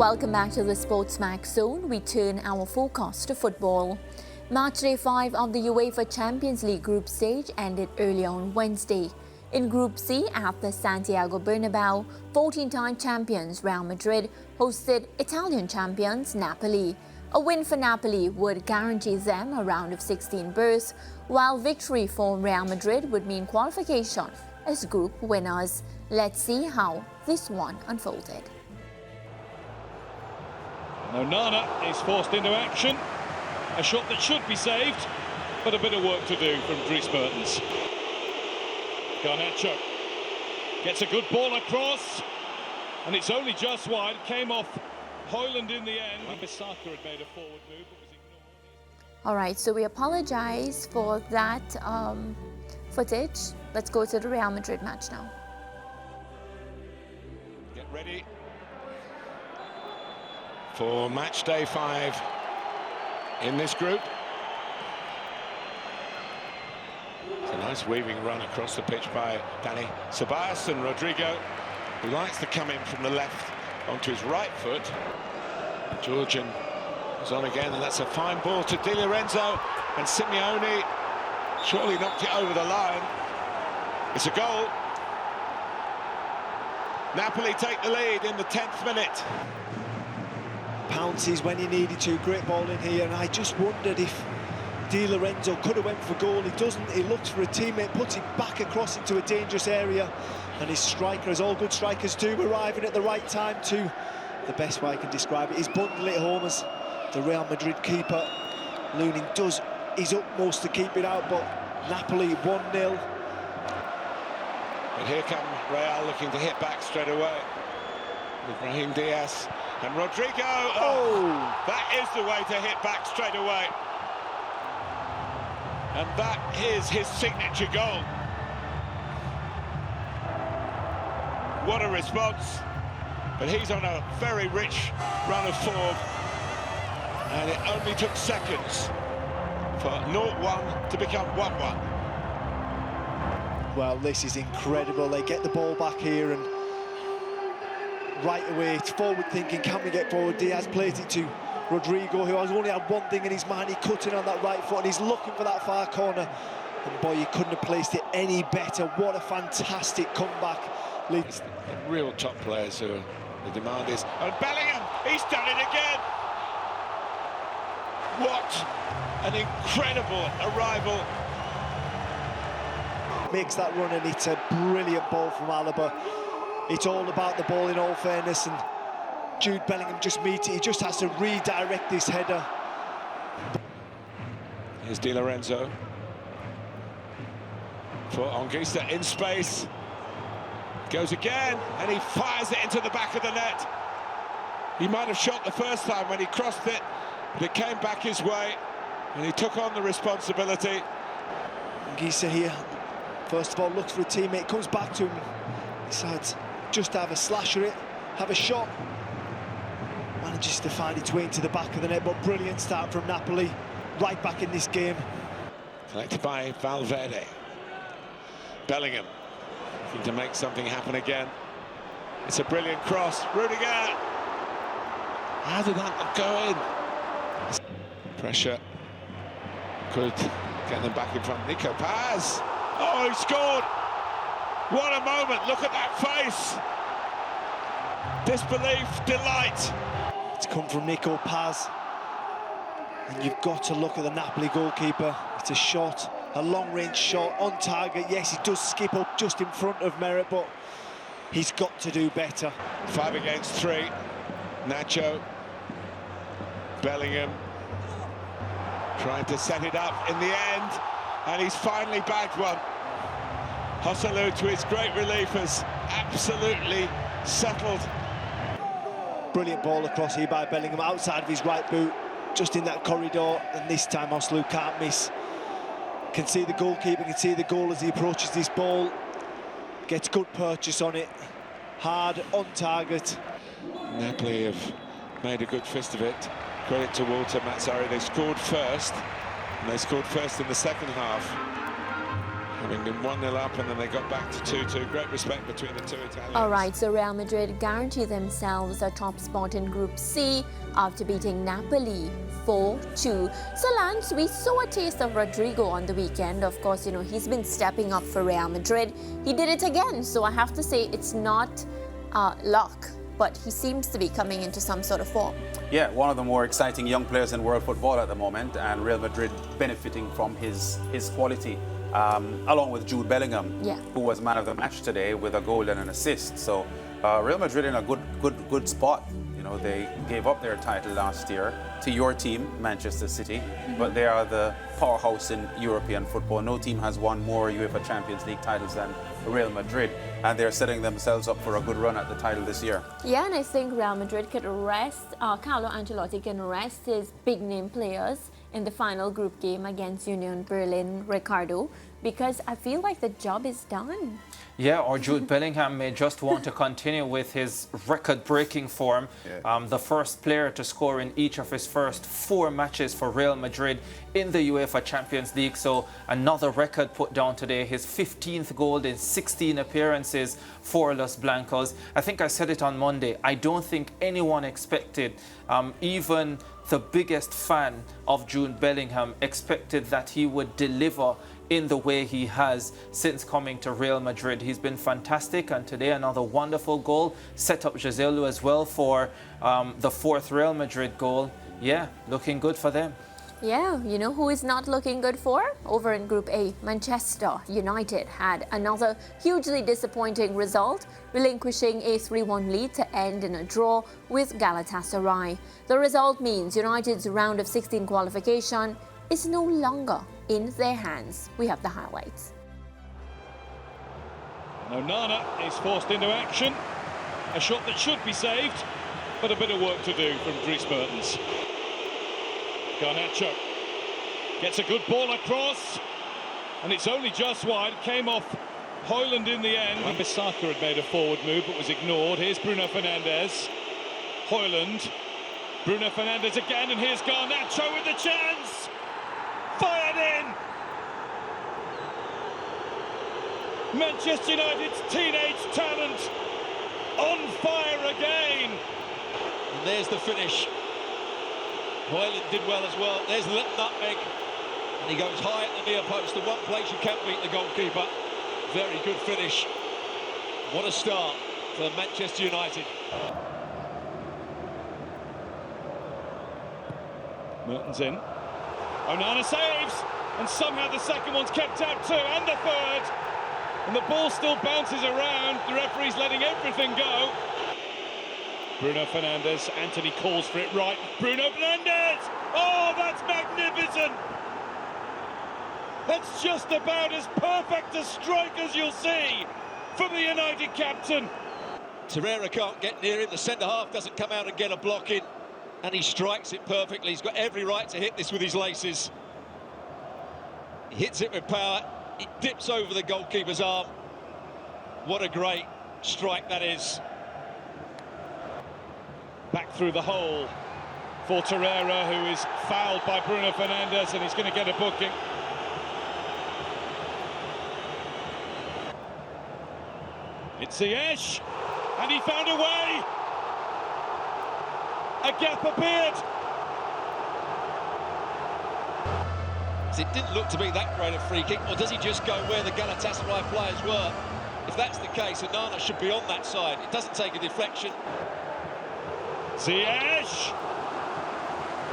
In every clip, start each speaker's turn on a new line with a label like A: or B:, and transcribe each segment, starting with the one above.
A: Welcome back to the SportsMax zone. We turn our focus to football. Match day 5 of the UEFA Champions League group stage ended early on Wednesday. In Group C at the Santiago Bernabeu, 14-time champions Real Madrid hosted Italian champions Napoli. A win for Napoli would guarantee them a round of 16 berths, while victory for Real Madrid would mean qualification as group winners. Let's see how this one unfolded.
B: Onana is forced into action. A shot that should be saved, but a bit of work to do from Dries Mertens. Garnacho gets a good ball across, and it's only just wide. Came off Højlund in the end. Bissaka had made a forward move, but was ignored.
A: All right, so we apologize for that footage. Let's go to the Real Madrid match now.
C: Get ready for match day 5 in this group. It's a nice weaving run across the pitch by Dani Ceballos, and Rodrigo, who likes to come in from the left onto his right foot. Georgian is on again, and that's a fine ball to Di Lorenzo, and Simeone surely knocked it over the line. It's a goal. Napoli take the lead in the 10th minute.
D: Pounces when he needed to, great ball in here, and I just wondered if Di Lorenzo could have went for goal. He doesn't, he looks for a teammate, puts it back across into a dangerous area, and his striker, as all good strikers do, arriving at the right time to, the best way I can describe it, is bundling it home as the Real Madrid keeper, Lunin, does his utmost to keep it out, but Napoli 1-0.
C: And here come Real looking to hit back straight away. Ibrahim Diaz and Rodrigo. Oh, that is the way to hit back straight away. And that is his signature goal. What a response. But he's on a very rich run of form. And it only took seconds for 0-1 to become 1-1.
D: Well, this is incredible. They get the ball back here, and right away it's forward thinking, can we get forward? Diaz plays it to Rodrigo, who has only had one thing in his mind. He cut in on that right foot, and he's looking for that far corner, and boy, he couldn't have placed it any better. What a fantastic comeback.
C: It's the real top players who are, the demand is, and Bellingham, he's done it again. What an incredible arrival.
D: Makes that run, and it's a brilliant ball from Alaba. It's all about the ball, in all fairness, and Jude Bellingham just meets it. He just has to redirect this header.
C: Here's Di Lorenzo for Anguissa in space. Goes again, and he fires it into the back of the net. He might have shot the first time when he crossed it, but it came back his way, and he took on the responsibility.
D: Anguissa here, first of all, looks for a teammate, comes back to him, decides just to have a slash at it, have a shot, manages to find its way into the back of the net, but brilliant start from Napoli, right back in this game.
C: Collected by Valverde. Bellingham looking to make something happen again. It's a brilliant cross. Rudiger! How did that not go in? Pressure could get them back in front. Nico Paz! Oh, he scored! What a moment, look at that face! Disbelief, delight.
D: It's come from Nico Paz. And you've got to look at the Napoli goalkeeper. It's a shot, a long-range shot, on target. Yes, he does skip up just in front of Merritt, but he's got to do better.
C: 5 against 3. Nacho. Bellingham. Trying to set it up in the end. And he's finally bagged one. Joselu, to his great relief, has absolutely settled.
D: Brilliant ball across here by Bellingham, outside of his right boot, just in that corridor, and this time Joselu can't miss. Can see the goalkeeper, can see the goal as he approaches this ball. Gets good purchase on it, hard, on target.
C: Napoli have made a good fist of it. Credit to Walter Mazzarri, they scored first, and they scored first in the second half. Having been 1-0 up and then they got back to 2-2. Great respect between the two Italians.
A: All right, so Real Madrid guarantee themselves a top spot in Group C after beating Napoli 4-2. So Lance, we saw a taste of Rodrigo on the weekend. Of course, you know, he's been stepping up for Real Madrid. He did it again, so I have to say it's not luck, but he seems to be coming into some sort of form.
E: Yeah, one of the more exciting young players in world football at the moment, and Real Madrid benefiting from his quality. Along with Jude Bellingham, who was man of the match today with a goal and an assist. So Real Madrid in a good spot. You know, they gave up their title last year to your team, Manchester City, but they are the powerhouse in European football. No team has won more UEFA Champions League titles than Real Madrid, and they're setting themselves up for a good run at the title this year.
A: Yeah, and I think Real Madrid could rest, Carlo Ancelotti can rest his big name players in the final group game against Union Berlin, Ricardo, because I feel like the job is done.
F: Yeah, or Jude Bellingham may just want to continue with his record-breaking form. The first player to score in each of his first 4 matches for Real Madrid in the UEFA Champions League. So another record put down today, his 15th goal in 16 appearances for Los Blancos. I think I said it on Monday. I don't think anyone expected, even the biggest fan of Jude Bellingham expected that he would deliver in the way he has since coming to Real Madrid. He's been fantastic, and today another wonderful goal. Set up Joselu as well for the 4th Real Madrid goal. Yeah, looking good for them.
A: Yeah, you know who is not looking good for? Over in Group A, Manchester United had another hugely disappointing result, relinquishing a 3-1 lead to end in a draw with Galatasaray. The result means United's round of 16 qualification is no longer in their hands. We have the highlights.
B: Onana is forced into action. A shot that should be saved, but a bit of work to do from Dries Mertens. Garnacho gets a good ball across, and it's only just wide. Came off Højlund in the end. Saka had made a forward move but was ignored. Here's Bruno Fernandes. Højlund. Bruno Fernandes again, and here's Garnacho with the chance. Fired in. Manchester United's teenage talent on fire again.
G: And there's the finish. Højlund did well as well. There's the nutmeg. And he goes high at the near post. The one place you can't beat the goalkeeper. Very good finish. What a start for Manchester United.
B: Mertens in. Onana saves, and somehow the second one's kept out too, and the third. And the ball still bounces around. The referee's letting everything go. Bruno Fernandes, Anthony calls for it right. Bruno Fernandes! Oh, that's magnificent! That's just about as perfect a strike as you'll see from the United captain.
G: Torreira can't get near him. The centre-half doesn't come out and get a block in. And he strikes it perfectly. He's got every right to hit this with his laces. He hits it with power. It dips over the goalkeeper's arm. What a great strike that is.
B: Back through the hole for Torreira, who is fouled by Bruno Fernandes, and he's going to get a booking. It's Ziyech, and he found a way. A gap appeared.
G: It didn't look to be that great a free kick, or does he just go where the Galatasaray players were? If that's the case, Onana should be on that side. It doesn't take a deflection.
B: Ziyech!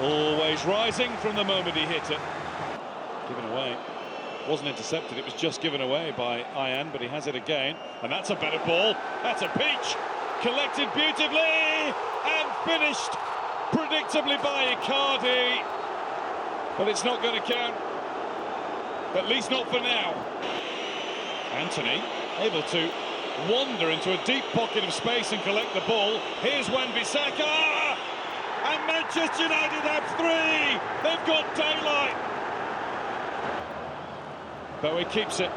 B: Always rising from the moment he hit it. Given away. Wasn't intercepted, it was just given away by Ayan, but he has it again. And that's a better ball. That's a peach. Collected beautifully and finished predictably by Icardi. But it's not going to count. At least not for now. Anthony able to wander into a deep pocket of space and collect the ball. Here's Wan-Bissaka! And Manchester United have 3! They've got daylight! Bowie keeps it.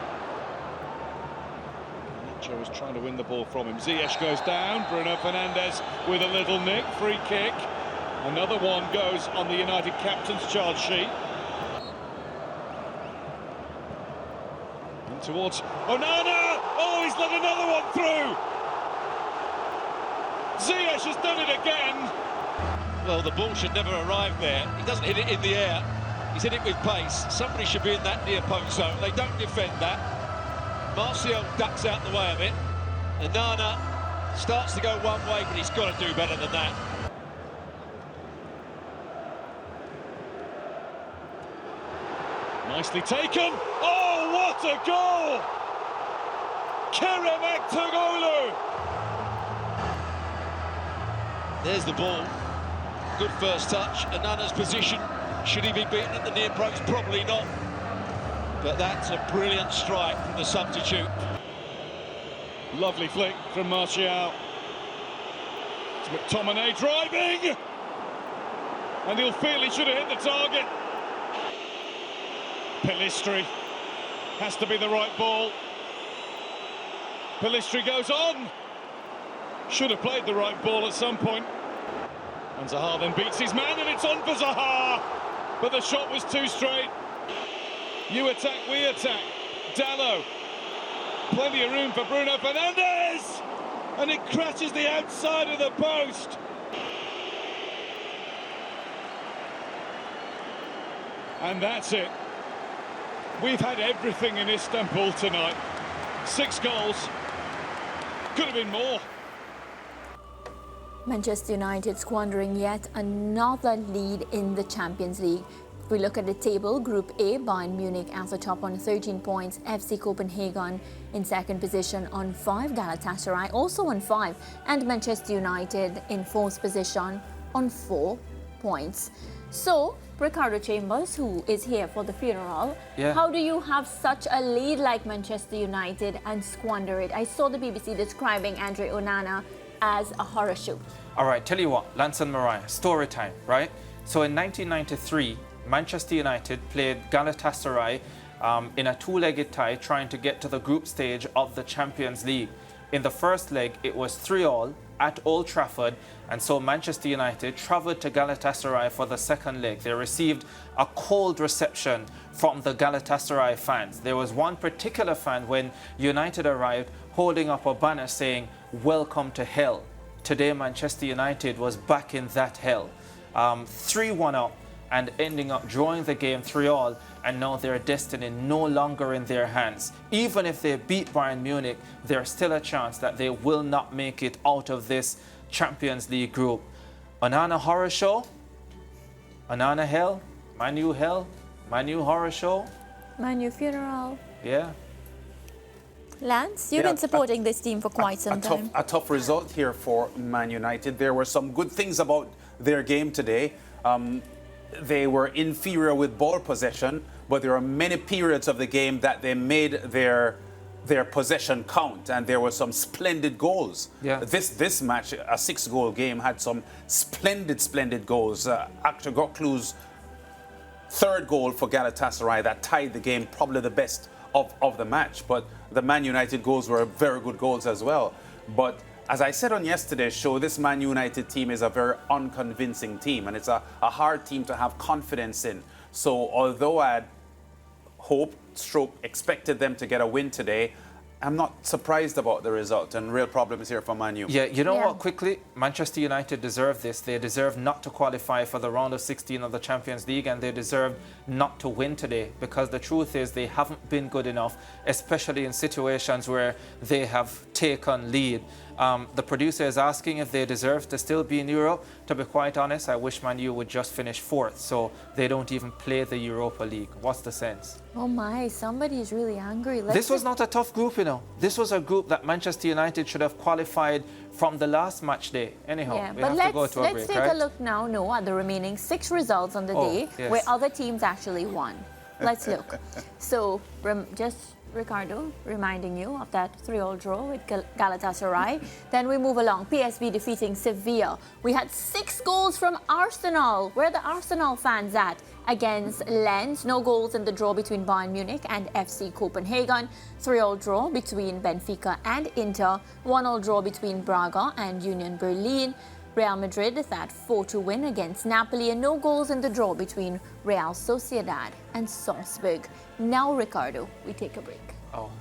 B: Nacho was trying to win the ball from him. Ziyech goes down. Bruno Fernandes with a little nick. Free kick. Another one goes on the United captain's charge sheet. towards Onana. Oh, he's let another one through. Ziyech has done it again.
G: Well, the ball should never arrive there. He doesn't hit it in the air. He's hit it with pace. Somebody should be in that near post zone. They don't defend that. Martial ducks out the way of it. And Nana starts to go one way, but he's got to do better than that.
B: Nicely taken. Oh, what a goal! Kerem Aktürkoğlu.
G: There's the ball. Good first touch. Anana's position. Should he be beaten at the near post? Probably not. But that's a brilliant strike from the substitute.
B: Lovely flick from Martial. It's McTominay driving. And he'll feel he should have hit the target. Pellistri. Has to be the right ball. Pellistri goes on. Should have played the right ball at some point. And Zaha then beats his man, and it's on for Zaha. But the shot was too straight. You attack, we attack. Dallo. Plenty of room for Bruno Fernandes. And it crashes the outside of the post. And that's it. We've had everything in Istanbul tonight. 6 goals. Could have been more.
A: Manchester United squandering yet another lead in the Champions League. If we look at the table, Group A, Bayern Munich at the top on 13 points, FC Copenhagen in second position on 5, Galatasaray also on 5, and Manchester United in fourth position on 4 points. So, Ricardo Chambers, who is here for the funeral, how do you have such a lead like Manchester United and squander it? I saw the BBC describing Andre Onana as a horror show.
F: All right, tell you what, Lance and Mariah, story time, right? So in 1993, Manchester United played Galatasaray in a two-legged tie trying to get to the group stage of the Champions League. In the first leg, it was 3-3 at Old Trafford, and so Manchester United travelled to Galatasaray for the second leg. They received a cold reception from the Galatasaray fans. There was one particular fan when United arrived holding up a banner saying, "Welcome to hell." Today, Manchester United was back in that hell. 3-1 up and ending up drawing the game 3-3, and now their destiny no longer in their hands. Even if they beat Bayern Munich, there's still a chance that they will not make it out of this Champions League group. Onana horror show? Onana hell? Man U hell? Man U horror show?
A: Man U funeral.
F: Yeah.
A: Lance, you've been supporting this team for quite some time.
E: A tough result here for Man United. There were some good things about their game today. They were inferior with ball possession, but there are many periods of the game that they made their possession count, and there were some splendid goals.
F: Yeah.
E: This match, a 6-goal game, had some splendid goals. Aktürkoğlu's third goal for Galatasaray that tied the game, probably the best of the match. But the Man United goals were very good goals as well. But as I said on yesterday's show, this Man United team is a very unconvincing team, and it's a hard team to have confidence in. So although I had expected them to get a win today, I'm not surprised about the result, and real problems here for Man U.
F: Yeah, you know what, quickly, Manchester United deserve this. They deserve not to qualify for the round of 16 of the Champions League, and they deserve not to win today, because the truth is they haven't been good enough, especially in situations where they have taken lead. The producer is asking if they deserve to still be in Europe. To be quite honest, I wish Man U would just finish 4th, so they don't even play the Europa League. What's the sense?
A: Oh my, somebody is really angry.
F: This was not a tough group, you know. This was a group that Manchester United should have qualified from the last match day. Anyhow, we have to go to a break,
A: let's take a look now, at the remaining 6 results on the day where other teams actually won. Let's look. So, just Ricardo reminding you of that 3-3 draw with Galatasaray. Then we move along. PSV defeating Sevilla. We had 6 goals from Arsenal. Where are the Arsenal fans at? Against Lens. No goals in the draw between Bayern Munich and FC Copenhagen. 3-3 draw between Benfica and Inter. 1-1 draw between Braga and Union Berlin. Real Madrid that 4-2 win against Napoli, and no goals in the draw between Real Sociedad and Salzburg. Now, Ricardo, we take a break.
F: Oh.